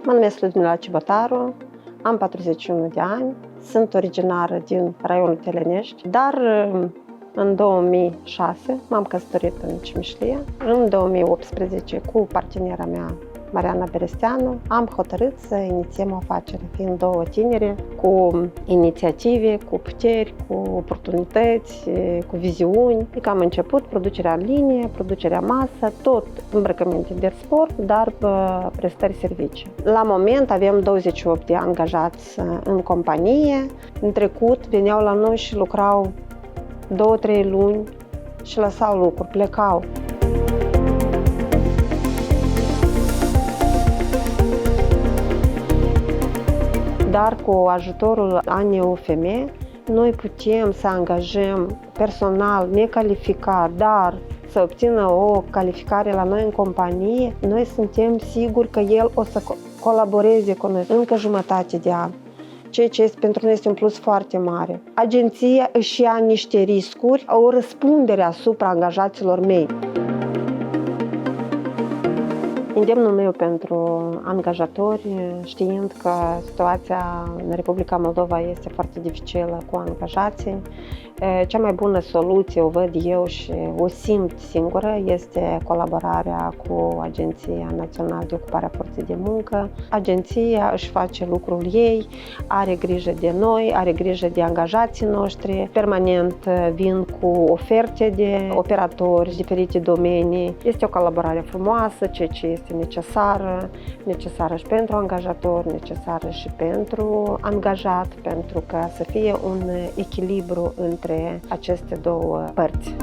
Mă numesc Ludmila Cibotaru, am 41 de ani, sunt originară din raionul Telenești, dar în 2006 m-am căsătorit în Cimișlia. În 2018, cu partenera mea, Mariana Beresteanu, am hotărât să inițiem o afacere, fiind două tinere cu inițiative, cu puteri, cu oportunități, cu viziuni. Adică am început producerea în linie, producerea masă, tot îmbrăcăminte de sport, dar prestări servicii. La moment avem 28 de angajați în companie. În trecut veneau la noi și lucrau 2-3 luni și lăsau lucruri, plecau. Dar cu ajutorul ANEUFM, noi putem să angajăm personal necalificat, dar să obțină o calificare la noi în companie. Noi suntem siguri că el o să colaboreze cu noi încă jumătate de an, ceea ce pentru noi este un plus foarte mare. Agenția își ia niște riscuri, o răspundere asupra angajaților mei. Îndemnul meu pentru angajatori, știind că situația în Republica Moldova este foarte dificilă cu angajații, cea mai bună soluție, o văd eu și o simt singură, este colaborarea cu Agenția Națională de Ocupare a Forței de Muncă. Agenția își face lucrul ei, are grijă de noi, are grijă de angajații noștri, permanent vin cu oferte de operatori, diferite domenii. Este o colaborare frumoasă, ceea ce este necesară și pentru angajator, necesară și pentru angajat, pentru ca să fie un echilibru între aceste două părți.